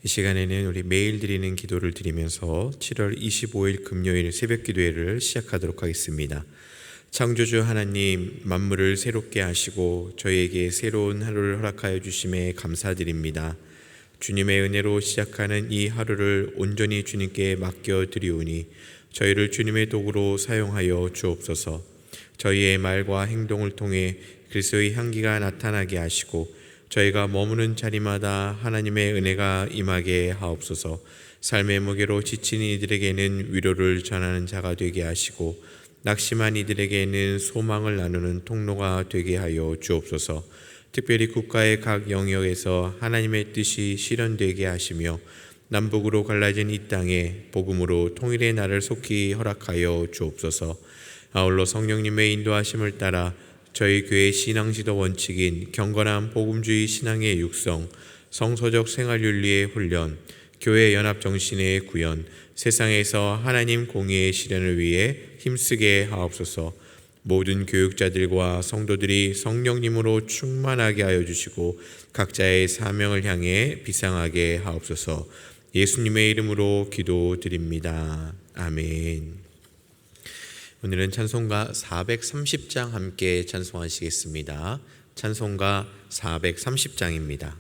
이 시간에는 우리 매일 드리는 기도를 드리면서 7월 25일 금요일 새벽 기도회를 시작하도록 하겠습니다. 창조주 하나님, 만물을 새롭게 하시고 저희에게 새로운 하루를 허락하여 주심에 감사드립니다. 주님의 은혜로 시작하는 이 하루를 온전히 주님께 맡겨드리오니 저희를 주님의 도구로 사용하여 주옵소서. 저희의 말과 행동을 통해 그리스도의 향기가 나타나게 하시고 저희가 머무는 자리마다 하나님의 은혜가 임하게 하옵소서. 삶의 무게로 지친 이들에게는 위로를 전하는 자가 되게 하시고 낙심한 이들에게는 소망을 나누는 통로가 되게 하여 주옵소서. 특별히 국가의 각 영역에서 하나님의 뜻이 실현되게 하시며 남북으로 갈라진 이 땅에 복음으로 통일의 날을 속히 허락하여 주옵소서. 아울러 성령님의 인도하심을 따라 저희 교회 신앙지도 원칙인 경건한 복음주의 신앙의 육성, 성서적 생활윤리의 훈련, 교회 연합 정신의 구현, 세상에서 하나님 공의의 실현을 위해 힘쓰게 하옵소서. 모든 교육자들과 성도들이 성령님으로 충만하게 하여 주시고 각자의 사명을 향해 비상하게 하옵소서. 예수님의 이름으로 기도드립니다. 아멘. 오늘은 찬송가 430장 함께 찬송하시겠습니다. 찬송가 430장입니다.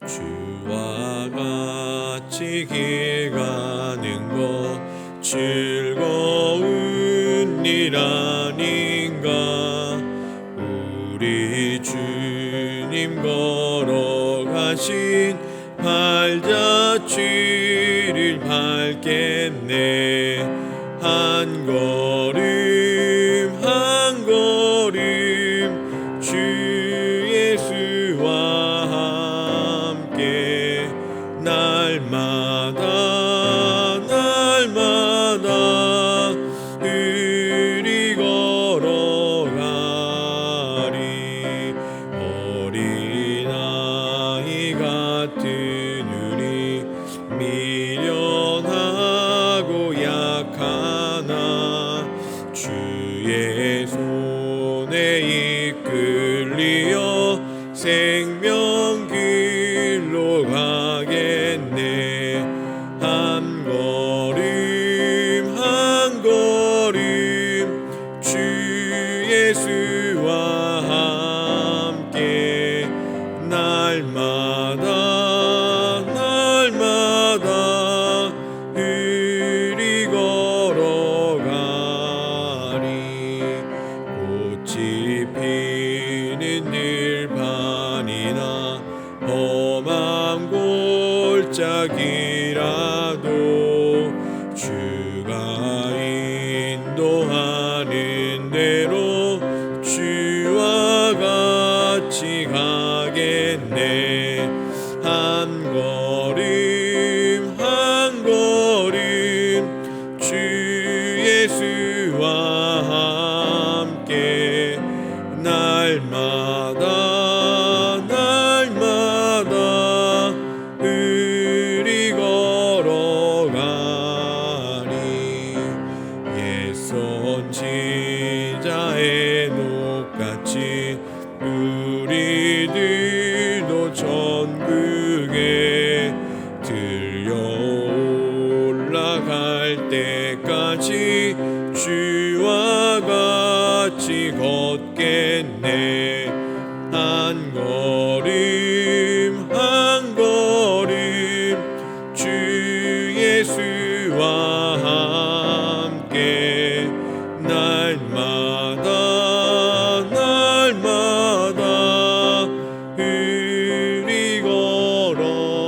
주와 같이 길 가는 것 즐거운 일 아닌가. 우리 주님 걸어가신 발자취를 밟겠네. 한 걸음 한 걸음 주 예수와 함께 날마다 날마다 그리 걸어가리. 어린아이 같은 우리 미련하고 약하나 주의 손에 이끌리어 생명길로 가겠네. 한 걸음 한 걸음 주 예수와 함께 날마다 날마다 그리 걸어가리. 꽃이 피는 들판이나 험한 골짜기라도 주가 인도하는 대로 주와 같이 가겠네. 한 걸음 한 걸음 주 예수와 함께 날마다 날마다 그리 걸어가리. 옛 선지자의 녹같이 우리들도 천국에 들려 올라갈 때까지 주와 같이 걷겠네. 한 걸음 한 걸음 주 예수와 함께 날마다 날마다 그리 걸어가리.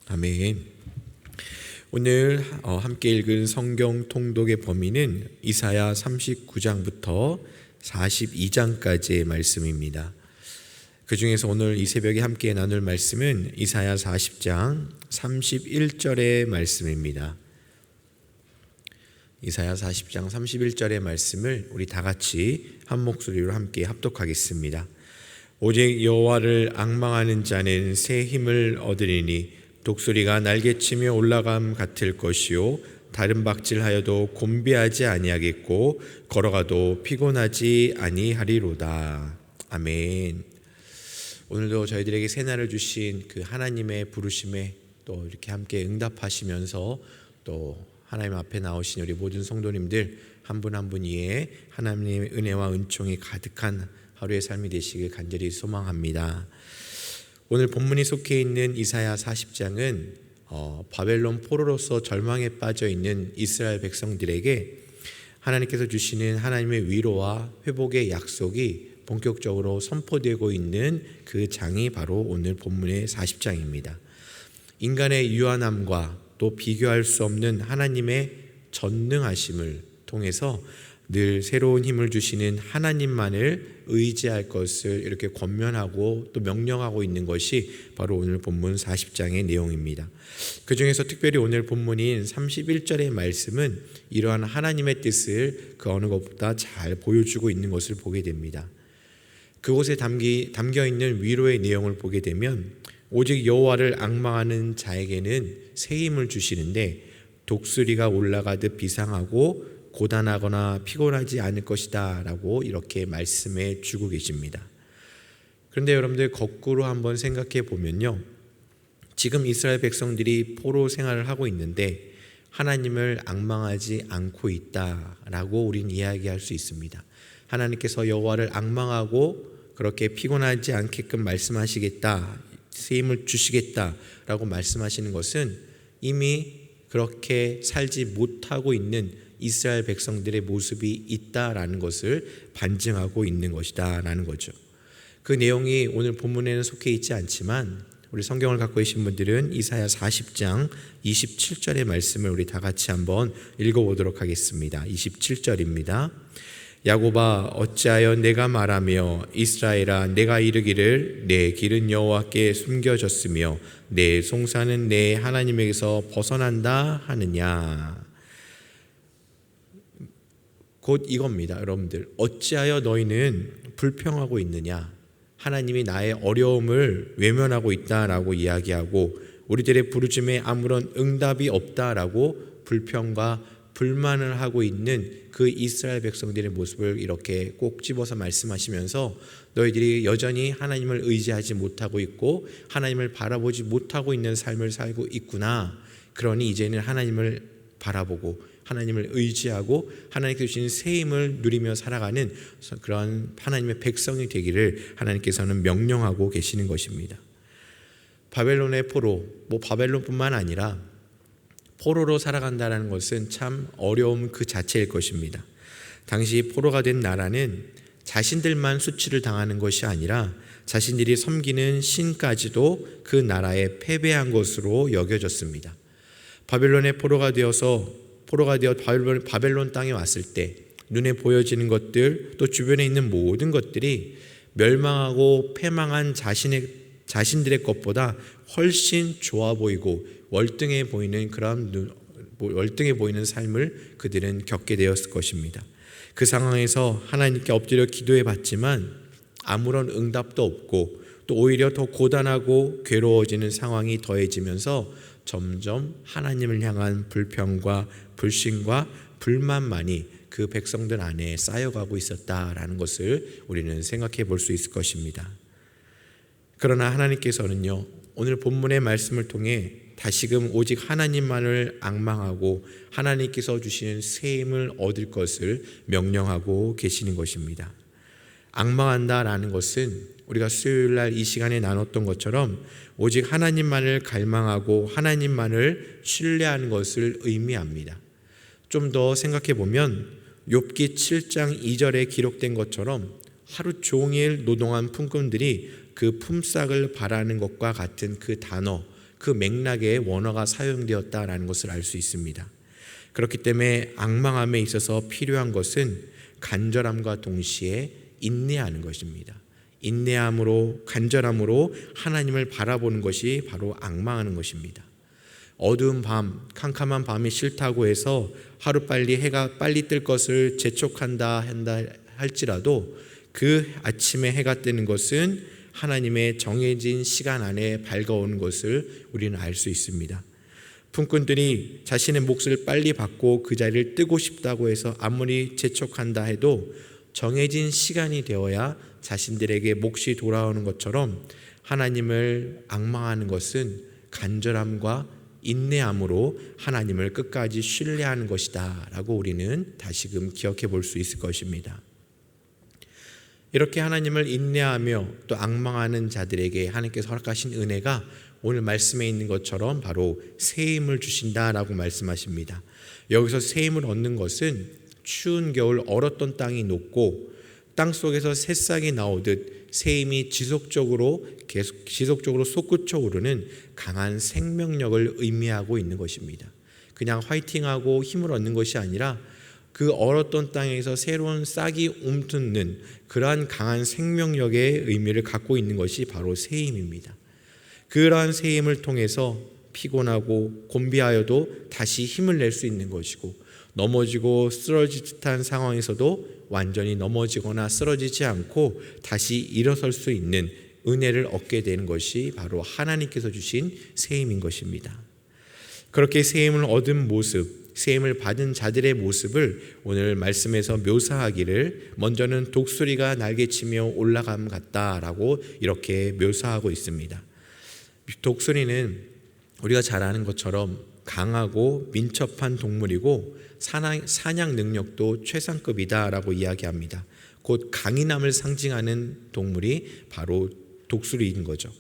아멘. 오늘 함께 읽은 성경 통독의 범위는 이사야 39장부터 42장까지의 말씀입니다. 그 중에서 오늘 이 새벽에 함께 나눌 말씀은 이사야 40장 31절의 말씀입니다. 이사야 40장 31절의 말씀을 우리 다 같이 한 목소리로 함께 합독하겠습니다. 오직 여호와를 앙망하는 자는 새 힘을 얻으리니 독수리가 날개치며 올라감 같을 것이요 다른 박질하여도 곤비하지 아니하겠고 걸어가도 피곤하지 아니하리로다. 아멘. 오늘도 저희들에게 새날을 주신 그 하나님의 부르심에 또 이렇게 함께 응답하시면서 또 하나님 앞에 나오신 우리 모든 성도님들 한 분 한 분 위에 하나님의 은혜와 은총이 가득한 하루의 삶이 되시길 간절히 소망합니다. 오늘 본문이 속해 있는 이사야 40장은 바벨론 포로로서 절망에 빠져 있는 이스라엘 백성들에게 하나님께서 주시는 하나님의 위로와 회복의 약속이 본격적으로 선포되고 있는 그 장이 바로 오늘 본문의 40장입니다. 인간의 유한함과 또 비교할 수 없는 하나님의 전능하심을 통해서 늘 새로운 힘을 주시는 하나님만을 의지할 것을 이렇게 권면하고 또 명령하고 있는 것이 바로 오늘 본문 40장의 내용입니다. 그 중에서 특별히 오늘 본문인 31절의 말씀은 이러한 하나님의 뜻을 그 어느 것보다 잘 보여주고 있는 것을 보게 됩니다. 그곳에 담겨 있는 위로의 내용을 보게 되면 오직 여호와를 앙망하는 자에게는 새 힘을 주시는데 독수리가 올라가듯 비상하고 고단하거나 피곤하지 않을 것이다 라고 이렇게 말씀해 주고 계십니다. 그런데 여러분들 거꾸로 한번 생각해 보면요, 지금 이스라엘 백성들이 포로 생활을 하고 있는데 하나님을 앙망하지 않고 있다라고 우리는 이야기할 수 있습니다. 하나님께서 여호와를 앙망하고 그렇게 피곤하지 않게끔 말씀하시겠다, 새 힘을 주시겠다라고 말씀하시는 것은 이미 그렇게 살지 못하고 있는 이스라엘 백성들의 모습이 있다라는 것을 반증하고 있는 것이다라는 거죠. 그 내용이 오늘 본문에는 속해 있지 않지만 우리 성경을 갖고 계신 분들은 이사야 40장 27절의 말씀을 우리 다 같이 한번 읽어보도록 하겠습니다. 27절입니다. 야곱아 어찌하여 내가 말하며 이스라엘아 내가 이르기를 내 길은 여호와께 숨겨졌으며 내 송사는 내 하나님에게서 벗어난다 하느냐. 곧 이겁니다. 여러분들, 어찌하여 너희는 불평하고 있느냐. 하나님이 나의 어려움을 외면하고 있다라고 이야기하고 우리들의 부르짖음에 아무런 응답이 없다라고 불평과 불만을 하고 있는 그 이스라엘 백성들의 모습을 이렇게 꼭 집어서 말씀하시면서 너희들이 여전히 하나님을 의지하지 못하고 있고 하나님을 바라보지 못하고 있는 삶을 살고 있구나. 그러니 이제는 하나님을 바라보고 하나님을 의지하고 하나님께서 주신 새 힘을 누리며 살아가는 그런 하나님의 백성이 되기를 하나님께서는 명령하고 계시는 것입니다. 바벨론의 포로, 바벨론뿐만 아니라 포로로 살아간다는 것은 참 어려움 그 자체일 것입니다. 당시 포로가 된 나라는 자신들만 수치를 당하는 것이 아니라 자신들이 섬기는 신까지도 그 나라에 패배한 것으로 여겨졌습니다. 바벨론의 포로가 되어 바벨론 땅에 왔을 때 눈에 보여지는 것들 또 주변에 있는 모든 것들이 멸망하고 패망한 자신들의 것보다 훨씬 좋아 보이고 월등해 보이는 삶을 그들은 겪게 되었을 것입니다. 그 상황에서 하나님께 엎드려 기도해 봤지만 아무런 응답도 없고 또 오히려 더 고단하고 괴로워지는 상황이 더해지면서 점점 하나님을 향한 불평과 불신과 불만만이 그 백성들 안에 쌓여가고 있었다라는 것을 우리는 생각해 볼 수 있을 것입니다. 그러나 하나님께서는요, 오늘 본문의 말씀을 통해 다시금 오직 하나님만을 앙망하고 하나님께서 주시는 새 힘을 얻을 것을 명령하고 계시는 것입니다. 앙망한다라는 것은 우리가 수요일날 이 시간에 나눴던 것처럼 오직 하나님만을 갈망하고 하나님만을 신뢰하는 것을 의미합니다. 좀 더 생각해 보면 욥기 7장 2절에 기록된 것처럼 하루 종일 노동한 품꾼들이 그 품삯을 바라는 것과 같은 그 단어, 그 맥락의 원어가 사용되었다라는 것을 알 수 있습니다. 그렇기 때문에 앙망함에 있어서 필요한 것은 간절함과 동시에 인내하는 것입니다. 인내함으로 간절함으로 하나님을 바라보는 것이 바로 앙망하는 것입니다. 어두운 밤, 캄캄한 밤이 싫다고 해서 하루빨리 해가 빨리 뜰 것을 재촉한다 할지라도 그 아침에 해가 뜨는 것은 하나님의 정해진 시간 안에 밝아오는 것을 우리는 알 수 있습니다. 품꾼들이 자신의 몫을 빨리 받고 그 자리를 뜨고 싶다고 해서 아무리 재촉한다 해도 정해진 시간이 되어야 자신들에게 몫이 돌아오는 것처럼 하나님을 앙망하는 것은 간절함과 인내함으로 하나님을 끝까지 신뢰하는 것이다 라고 우리는 다시금 기억해 볼 수 있을 것입니다. 이렇게 하나님을 인내하며 또 앙망하는 자들에게 하나님께서 허락하신 은혜가 오늘 말씀에 있는 것처럼 바로 새 힘을 주신다라고 말씀하십니다. 여기서 새 힘을 얻는 것은 추운 겨울 얼었던 땅이 녹고 땅 속에서 새싹이 나오듯 새 힘이 지속적으로 솟구쳐 오르는 강한 생명력을 의미하고 있는 것입니다. 그냥 화이팅하고 힘을 얻는 것이 아니라 그 얼었던 땅에서 새로운 싹이 움트는 그러한 강한 생명력의 의미를 갖고 있는 것이 바로 새 힘입니다. 그러한 새 힘을 통해서 피곤하고 곤비하여도 다시 힘을 낼 수 있는 것이고, 넘어지고 쓰러질 듯한 상황에서도 완전히 넘어지거나 쓰러지지 않고 다시 일어설 수 있는 은혜를 얻게 되는 것이 바로 하나님께서 주신 새 힘인 것입니다. 그렇게 새 힘을 얻은 모습, 새 힘을 받은 자들의 모습을 오늘 말씀에서 묘사하기를, 먼저는 독수리가 날개치며 올라감 같다라고 이렇게 묘사하고 있습니다. 독수리는 우리가 잘 아는 것처럼 강하고 민첩한 동물이고 사냥 능력도 최상급이다라고 이야기합니다. 곧 강인함을 상징하는 동물이 바로 독수리인 거죠.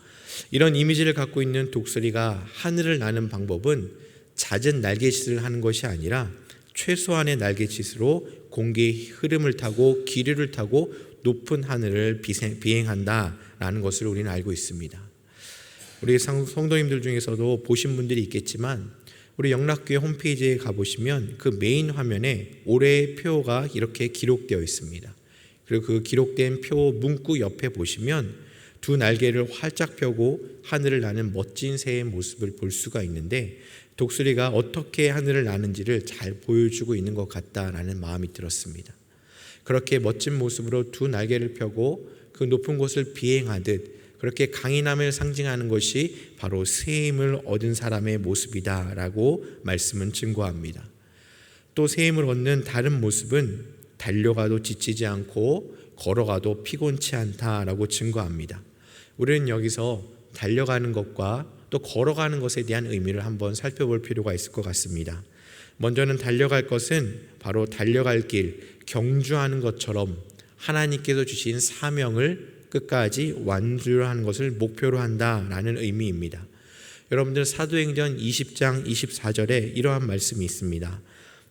이런 이미지를 갖고 있는 독수리가 하늘을 나는 방법은 잦은 날갯짓을 하는 것이 아니라 최소한의 날갯짓으로 공기의 흐름을 타고 기류를 타고 높은 하늘을 비행한다라는 것을 우리는 알고 있습니다. 우리 성도님들 중에서도 보신 분들이 있겠지만 우리 영락교회 홈페이지에 가보시면 그 메인 화면에 올해의 표가 이렇게 기록되어 있습니다. 그리고 그 기록된 표 문구 옆에 보시면 두 날개를 활짝 펴고 하늘을 나는 멋진 새의 모습을 볼 수가 있는데, 독수리가 어떻게 하늘을 나는지를 잘 보여주고 있는 것 같다라는 마음이 들었습니다. 그렇게 멋진 모습으로 두 날개를 펴고 그 높은 곳을 비행하듯 그렇게 강인함을 상징하는 것이 바로 새 힘을 얻은 사람의 모습이다라고 말씀은 증거합니다. 또 새 힘을 얻는 다른 모습은 달려가도 지치지 않고 걸어가도 피곤치 않다라고 증거합니다. 우리는 여기서 달려가는 것과 또 걸어가는 것에 대한 의미를 한번 살펴볼 필요가 있을 것 같습니다. 먼저는 달려갈 것은 바로 달려갈 길, 경주하는 것처럼 하나님께서 주신 사명을 끝까지 완주하는 것을 목표로 한다라는 의미입니다. 여러분들 사도행전 20장 24절에 이러한 말씀이 있습니다.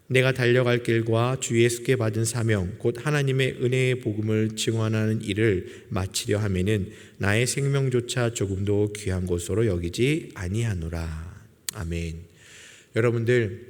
내가 달려갈 길과 주 예수께 받은 사명 곧 하나님의 은혜의 복음을 증언하는 일을 마치려 하면은 나의 생명조차 조금도 귀한 것으로 여기지 아니하노라. 아멘. 여러분들,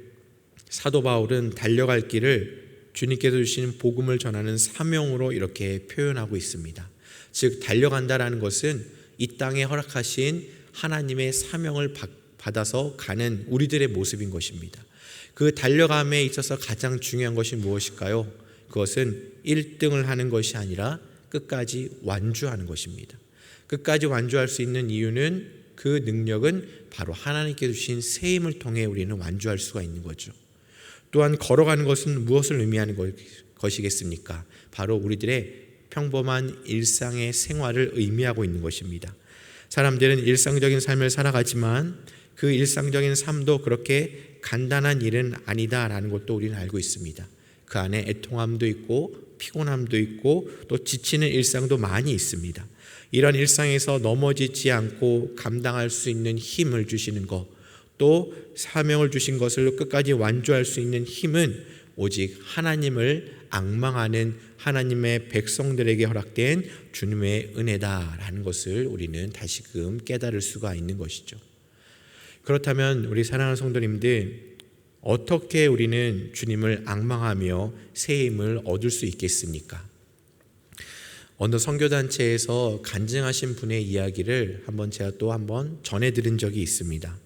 사도 바울은 달려갈 길을 주님께서 주신 복음을 전하는 사명으로 이렇게 표현하고 있습니다. 즉 달려간다라는 것은 이 땅에 허락하신 하나님의 사명을 받아서 가는 우리들의 모습인 것입니다. 그 달려감에 있어서 가장 중요한 것이 무엇일까요? 그것은 1등을 하는 것이 아니라 끝까지 완주하는 것입니다. 끝까지 완주할 수 있는 이유는 그 능력은 바로 하나님께서 주신 새 힘을 통해 우리는 완주할 수가 있는 거죠. 또한 걸어가는 것은 무엇을 의미하는 것이겠습니까? 바로 우리들의 평범한 일상의 생활을 의미하고 있는 것입니다. 사람들은 일상적인 삶을 살아가지만 그 일상적인 삶도 그렇게 간단한 일은 아니다라는 것도 우리는 알고 있습니다. 그 안에 애통함도 있고 피곤함도 있고 또 지치는 일상도 많이 있습니다. 이런 일상에서 넘어지지 않고 감당할 수 있는 힘을 주시는 것, 또 사명을 주신 것을 끝까지 완주할 수 있는 힘은 오직 하나님을 앙망하는 하나님의 백성들에게 허락된 주님의 은혜다라는 것을 우리는 다시금 깨달을 수가 있는 것이죠. 그렇다면 우리 사랑하는 성도님들, 어떻게 우리는 주님을 앙망하며 새 힘을 얻을 수 있겠습니까? 어느 선교단체에서 간증하신 분의 이야기를 제가 또 한번 전해드린 적이 있습니다.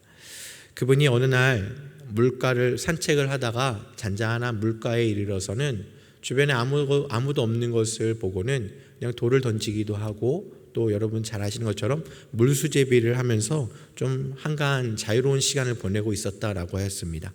그분이 어느 날 물가를 산책을 하다가 잔잔한 물가에 이르러서는 주변에 아무도 없는 것을 보고는 그냥 돌을 던지기도 하고, 또 여러분 잘 아시는 것처럼 물수제비를 하면서 좀 한가한 자유로운 시간을 보내고 있었다라고 하였습니다.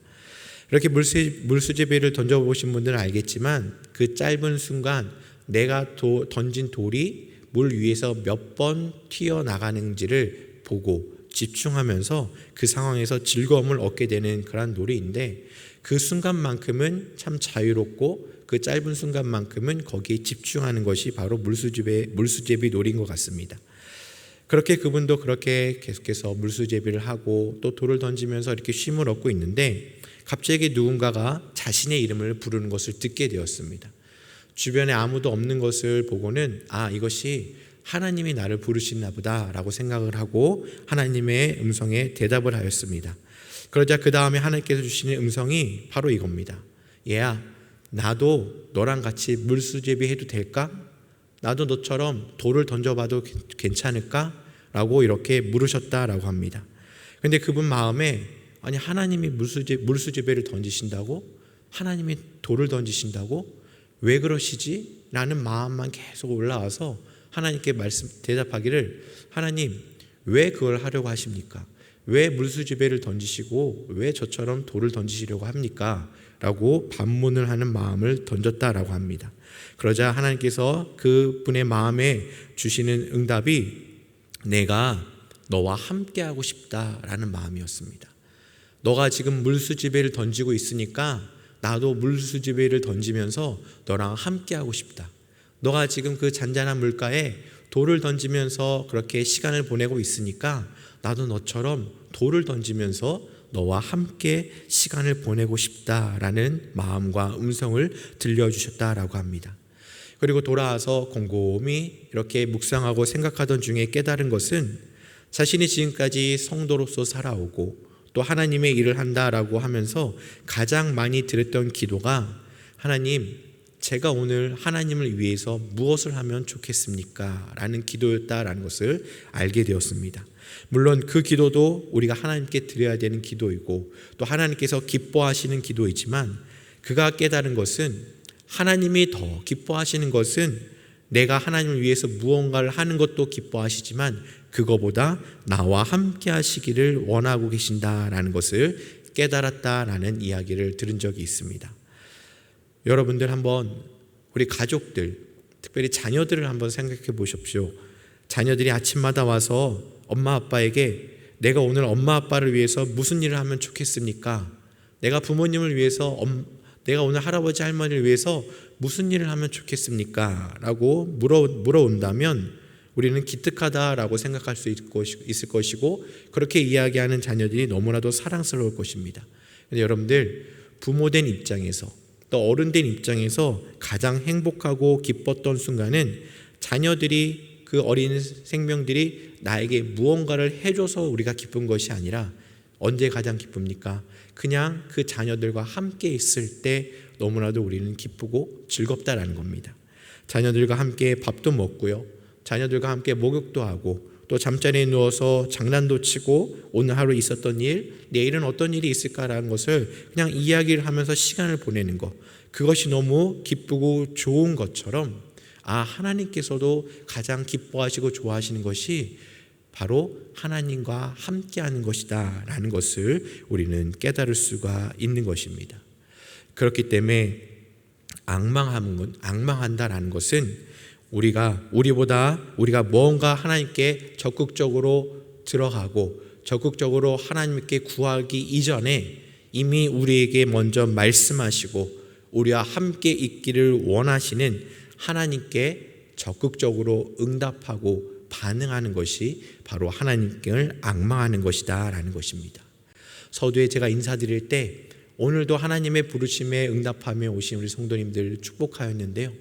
이렇게 물수제비를 던져보신 분들은 알겠지만 그 짧은 순간 내가 던진 돌이 물 위에서 몇 번 튀어나가는지를 보고 집중하면서 그 상황에서 즐거움을 얻게 되는 그런 놀이인데, 그 순간만큼은 참 자유롭고 그 짧은 순간만큼은 거기에 집중하는 것이 바로 물수제비 놀이인 것 같습니다. 그렇게 그분도 그렇게 계속해서 물수제비를 하고 또 돌을 던지면서 이렇게 쉼을 얻고 있는데, 갑자기 누군가가 자신의 이름을 부르는 것을 듣게 되었습니다. 주변에 아무도 없는 것을 보고는 이것이 하나님이 나를 부르시나 보다라고 생각을 하고 하나님의 음성에 대답을 하였습니다. 그러자 그 다음에 하나님께서 주시는 음성이 바로 이겁니다. 얘야, 나도 너랑 같이 물수제비 해도 될까? 나도 너처럼 돌을 던져봐도 괜찮을까? 라고 이렇게 물으셨다라고 합니다. 그런데 그분 마음에 하나님이 물수제비를 던지신다고? 하나님이 돌을 던지신다고? 왜 그러시지? 라는 마음만 계속 올라와서 하나님께 대답하기를, 하나님 왜 그걸 하려고 하십니까? 왜 물수제비를 던지시고 왜 저처럼 돌을 던지시려고 합니까? 라고 반문을 하는 마음을 던졌다라고 합니다. 그러자 하나님께서 그분의 마음에 주시는 응답이 내가 너와 함께하고 싶다라는 마음이었습니다. 너가 지금 물수제비를 던지고 있으니까 나도 물수제비를 던지면서 너랑 함께하고 싶다. 너가 지금 그 잔잔한 물가에 돌을 던지면서 그렇게 시간을 보내고 있으니까 나도 너처럼 돌을 던지면서 너와 함께 시간을 보내고 싶다라는 마음과 음성을 들려주셨다라고 합니다. 그리고 돌아와서 곰곰이 이렇게 묵상하고 생각하던 중에 깨달은 것은 자신이 지금까지 성도로서 살아오고 또 하나님의 일을 한다라고 하면서 가장 많이 드렸던 기도가, 하나님, 제가 오늘 하나님을 위해서 무엇을 하면 좋겠습니까? 라는 기도였다라는 것을 알게 되었습니다. 물론 그 기도도 우리가 하나님께 드려야 되는 기도이고 또 하나님께서 기뻐하시는 기도이지만, 그가 깨달은 것은 하나님이 더 기뻐하시는 것은 내가 하나님을 위해서 무언가를 하는 것도 기뻐하시지만 그거보다 나와 함께 하시기를 원하고 계신다라는 것을 깨달았다라는 이야기를 들은 적이 있습니다. 여러분들 한번 우리 가족들, 특별히 자녀들을 한번 생각해 보십시오. 자녀들이 아침마다 와서 엄마 아빠에게 내가 오늘 엄마 아빠를 위해서 무슨 일을 하면 좋겠습니까? 내가 부모님을 위해서 내가 오늘 할아버지 할머니를 위해서 무슨 일을 하면 좋겠습니까? 라고 물어온다면 우리는 기특하다라고 생각할 수 있을 것이고, 그렇게 이야기하는 자녀들이 너무나도 사랑스러울 것입니다. 그런데 여러분들, 부모된 입장에서 또 어른된 입장에서 가장 행복하고 기뻤던 순간은 자녀들이, 그 어린 생명들이 나에게 무언가를 해줘서 우리가 기쁜 것이 아니라 언제 가장 기쁩니까? 그냥 그 자녀들과 함께 있을 때 너무나도 우리는 기쁘고 즐겁다라는 겁니다. 자녀들과 함께 밥도 먹고요, 자녀들과 함께 목욕도 하고 또 잠자리에 누워서 장난도 치고 오늘 하루 있었던 일, 내일은 어떤 일이 있을까라는 것을 그냥 이야기를 하면서 시간을 보내는 것, 그것이 너무 기쁘고 좋은 것처럼 하나님께서도 가장 기뻐하시고 좋아하시는 것이 바로 하나님과 함께하는 것이다 라는 것을 우리는 깨달을 수가 있는 것입니다. 그렇기 때문에 앙망한다라는 것은 우리가 뭔가 하나님께 적극적으로 들어가고 적극적으로 하나님께 구하기 이전에 이미 우리에게 먼저 말씀하시고 우리와 함께 있기를 원하시는 하나님께 적극적으로 응답하고 반응하는 것이 바로 하나님을 앙망하는 것이다 라는 것입니다. 서두에 제가 인사드릴 때 오늘도 하나님의 부르심에 응답하며 오신 우리 성도님들 축복하였는데요,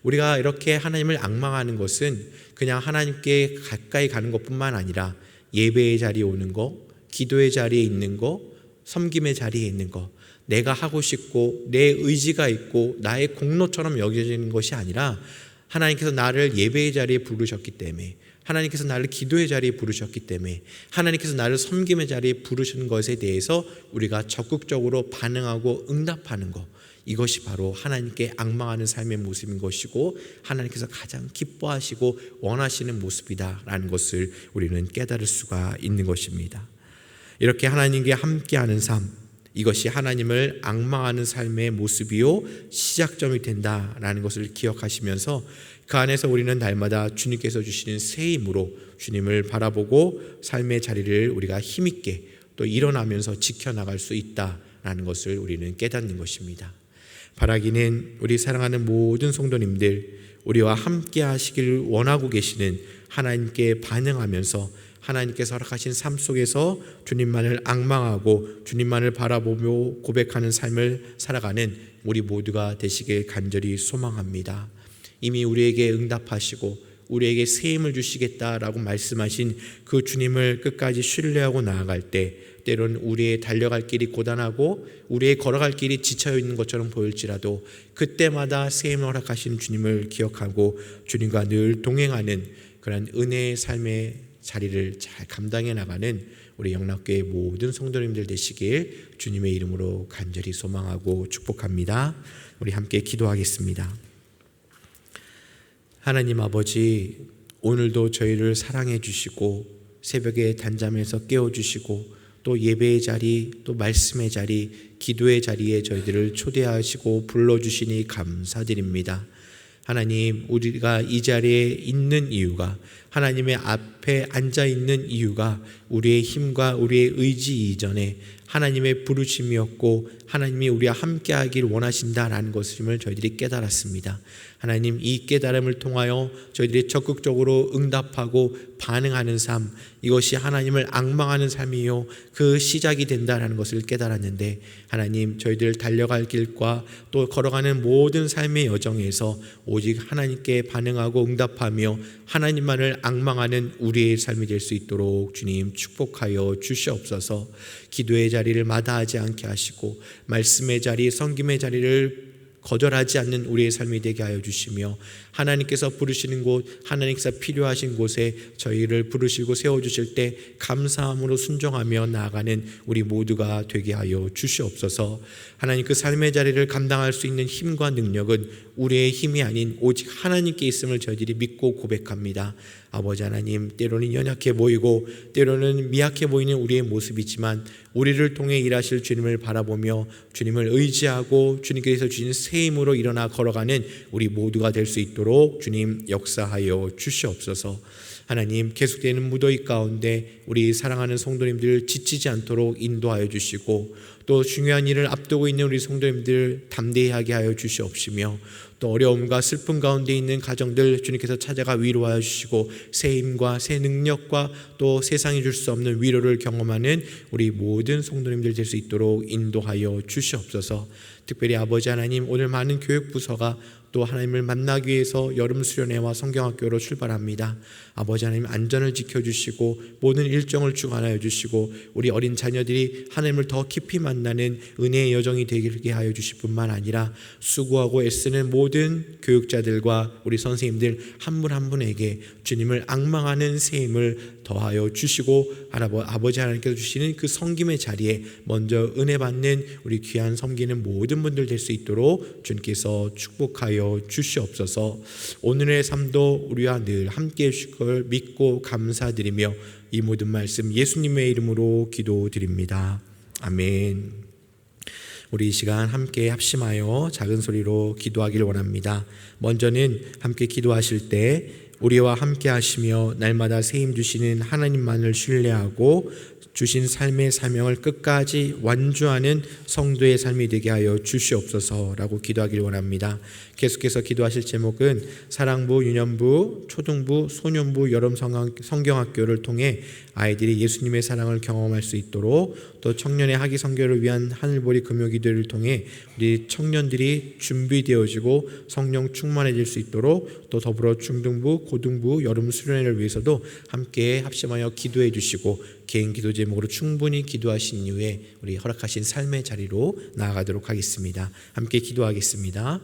우리가 이렇게 하나님을 앙망하는 것은 그냥 하나님께 가까이 가는 것뿐만 아니라 예배의 자리에 오는 것, 기도의 자리에 있는 것, 섬김의 자리에 있는 것, 내가 하고 싶고 내 의지가 있고 나의 공로처럼 여겨지는 것이 아니라 하나님께서 나를 예배의 자리에 부르셨기 때문에, 하나님께서 나를 기도의 자리에 부르셨기 때문에, 하나님께서 나를 섬김의 자리에 부르신 것에 대해서 우리가 적극적으로 반응하고 응답하는 것, 이것이 바로 하나님께 앙망하는 삶의 모습인 것이고 하나님께서 가장 기뻐하시고 원하시는 모습이다라는 것을 우리는 깨달을 수가 있는 것입니다. 이렇게 하나님께 함께하는 삶, 이것이 하나님을 앙망하는 삶의 모습이요 시작점이 된다라는 것을 기억하시면서 그 안에서 우리는 날마다 주님께서 주시는 새 힘으로 주님을 바라보고 삶의 자리를 우리가 힘있게 또 일어나면서 지켜나갈 수 있다라는 것을 우리는 깨닫는 것입니다. 바라기는 우리 사랑하는 모든 성도님들, 우리와 함께 하시길 원하고 계시는 하나님께 반응하면서 하나님께서 허락하신 삶 속에서 주님만을 앙망하고 주님만을 바라보며 고백하는 삶을 살아가는 우리 모두가 되시길 간절히 소망합니다. 이미 우리에게 응답하시고 우리에게 새 힘을 주시겠다라고 말씀하신 그 주님을 끝까지 신뢰하고 나아갈 때 때론 우리의 달려갈 길이 고단하고 우리의 걸어갈 길이 지쳐 있는 것처럼 보일지라도 그때마다 새 힘을 허락하신 주님을 기억하고 주님과 늘 동행하는 그런 은혜의 삶의 자리를 잘 감당해 나가는 우리 영락교회 모든 성도님들 되시길 주님의 이름으로 간절히 소망하고 축복합니다. 우리 함께 기도하겠습니다. 하나님 아버지, 오늘도 저희를 사랑해 주시고 새벽에 단잠에서 깨워주시고 또 예배의 자리, 또 말씀의 자리, 기도의 자리에 저희들을 초대하시고 불러주시니 감사드립니다. 하나님, 우리가 이 자리에 있는 이유가, 하나님의 앞에 앉아있는 이유가 우리의 힘과 우리의 의지 이전에 하나님의 부르심이었고 하나님이 우리와 함께하길 원하신다라는 것임을 저희들이 깨달았습니다. 하나님, 이 깨달음을 통하여 저희들이 적극적으로 응답하고 반응하는 삶, 이것이 하나님을 앙망하는 삶이요 그 시작이 된다라는 것을 깨달았는데, 하나님, 저희들 달려갈 길과 또 걸어가는 모든 삶의 여정에서 오직 하나님께 반응하고 응답하며 하나님만을 앙망하는 우리의 삶이 될 수 있도록 주님 축복하여 주시옵소서. 기도의 자리를 마다하지 않게 하시고 말씀의 자리, 섬김의 자리를 거절하지 않는 우리의 삶이 되게 하여 주시며 하나님께서 부르시는 곳, 하나님께서 필요하신 곳에 저희를 부르시고 세워주실 때 감사함으로 순종하며 나아가는 우리 모두가 되게 하여 주시옵소서. 하나님, 그 삶의 자리를 감당할 수 있는 힘과 능력은 우리의 힘이 아닌 오직 하나님께 있음을 저희들이 믿고 고백합니다. 아버지 하나님, 때로는 연약해 보이고 때로는 미약해 보이는 우리의 모습이지만 우리를 통해 일하실 주님을 바라보며 주님을 의지하고 주님께서 주신 새 힘으로 일어나 걸어가는 우리 모두가 될 수 있도록 주님 역사하여 주시옵소서. 하나님, 계속되는 무더위 가운데 우리 사랑하는 성도님들 지치지 않도록 인도하여 주시고 또 중요한 일을 앞두고 있는 우리 성도님들 담대히 하게 하여 주시옵시며 또 어려움과 슬픔 가운데 있는 가정들 주님께서 찾아가 위로하여 주시고 새 힘과 새 능력과 또 세상이 줄 수 없는 위로를 경험하는 우리 모든 성도님들 될 수 있도록 인도하여 주시옵소서. 특별히 아버지 하나님, 오늘 많은 교육부서가 또 하나님을 만나기 위해서 여름 수련회와 성경학교로 출발합니다. 아버지 하나님, 안전을 지켜주시고 모든 일정을 주관하여 주시고 우리 어린 자녀들이 하나님을 더 깊이 만나는 은혜의 여정이 되게 하여 주실 뿐만 아니라 수고하고 애쓰는 모든 교육자들과 우리 선생님들 한 분 한 분에게 주님을 앙망하는 새 힘을 더하여 주시고 아버지 하나님께서 주시는 그 섬김의 자리에 먼저 은혜 받는 우리 귀한 섬기는 모든 분들 될 수 있도록 주님께서 축복하여 주시옵소서. 오늘의 삶도 우리와 늘 함께 해주실 걸 믿고 감사드리며 이 모든 말씀 예수님의 이름으로 기도드립니다. 아멘. 우리 이 시간 함께 합심하여 작은 소리로 기도하기를 원합니다. 먼저는 함께 기도하실 때 우리와 함께 하시며 날마다 새 힘 주시는 하나님만을 신뢰하고 주신 삶의 사명을 끝까지 완주하는 성도의 삶이 되게 하여 주시옵소서라고 기도하기를 원합니다. 계속해서 기도하실 제목은 사랑부, 유년부, 초등부, 소년부 여름 성경학교를 통해 아이들이 예수님의 사랑을 경험할 수 있도록 또 청년의 학위 선교를 위한 하늘보리 금요기도를 통해 우리 청년들이 준비되어지고 성령 충만해질 수 있도록 또 더불어 중등부, 고등부 여름 수련회를 위해서도 함께 합심하여 기도해 주시고 개인 기도 제목으로 충분히 기도하신 이후에 우리 허락하신 삶의 자리로 나아가도록 하겠습니다. 함께 기도하겠습니다.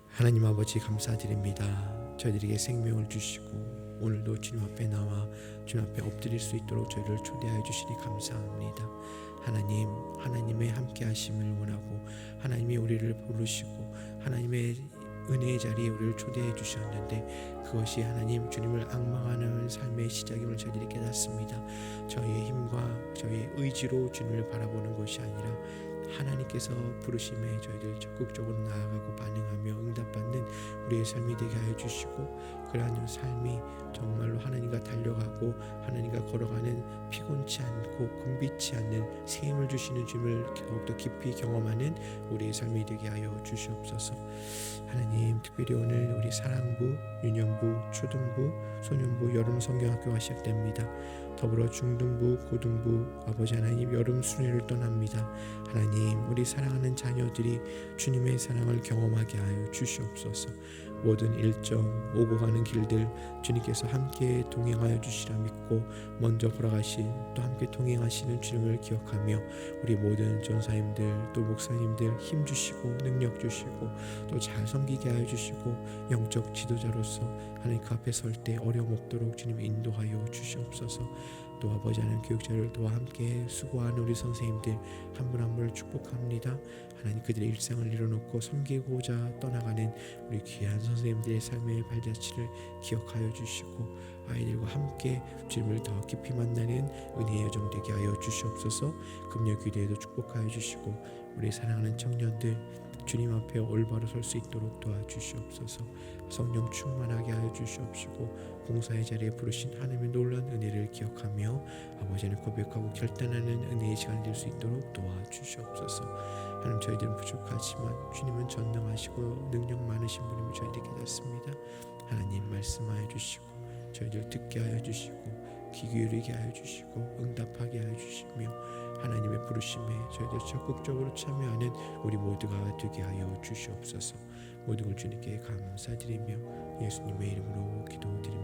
하나님 아버지 감사드립니다. 저희들에게 생명을 주시고 오늘도 주님 앞에 나와 주님 앞에 엎드릴 수 있도록 저희를 초대하여 주시니 감사합니다. 하나님, 하나님의 함께 하심을 원하고 하나님이 우리를 부르시고 하나님의 은혜의 자리에 우리를 초대해 주셨는데 그것이 하나님 주님을 앙망하는 삶의 시작임을 저희들이 깨닫습니다. 저희의 힘과 저희의 의지로 주님을 바라보는 것이 아니라 하나님께서 부르심에 저희들 적극적으로 나아가고 반응하며 응답받는 우리의 삶이 되게 하여 주시고 그러한 삶이 정말로 하나님과 달려가고 하나님과 걸어가는 피곤치 않고 곤비치 않는 새 힘을 주시는 주님을 더욱더 깊이 경험하는 우리의 삶이 되게 하여 주시옵소서. 하나님, 특별히 오늘 우리 사랑부, 유년부, 초등부, 소년부 여름 성경학교가 시작됩니다. 더불어 중등부, 고등부, 아버지 하나님 여름 수련회를 떠납니다. 하나님, 우리 사랑하는 자녀들이 주님의 사랑을 경험하게 하여 주시옵소서. 모든 일정, 오고 가는 길들 주님께서 함께 동행하여 주시라 믿고 먼저 걸어가신 또 함께 동행하시는 주님을 기억하며 우리 모든 전사님들 또 목사님들 힘 주시고 능력 주시고 또 잘 섬기게 하여 주시고 영적 지도자로서 하나님 그 앞에 설 때 어려움 없도록 주님 인도하여 주시옵소서. 또 아버지 하나님 교육자를 도와 함께 수고하는 우리 선생님들 한 분 한 분을 축복합니다. 하나님 그들의 일상을 내려놓고 섬기고자 떠나가는 우리 귀한 선생님들의 삶의 발자취를 기억하여 주시고 아이들과 함께 주님을 더 깊이 만나는 은혜의 여정 되게 하여 주시옵소서. 금요 기도에도 축복하여 주시고 우리 사랑하는 청년들 주님 앞에 올바로 설 수 있도록 도와주시옵소서. 성령 충만하게 하여 주시옵시고 봉사의 자리에 부르신 하나님의 놀라운 은혜를 기억하며 아버지를 고백하고 결단하는 은혜의 시간이 될 수 있도록 도와주시옵소서. 하나님, 저희들은 부족하지만 주님은 전능하시고 능력 많으신 분임을 저희들이 깨닫습니다. 하나님 말씀하여 주시고 저희들 듣게 하여 주시고 귀 기울이게 하여 주시고 응답하게 하여 주시며 하나님의 부르심에 저희들 적극적으로 참여하는 우리 모두가 되게 하여 주시옵소서. 모든 걸 주님께 감사드리며 예수님의 이름으로 기도드립니다.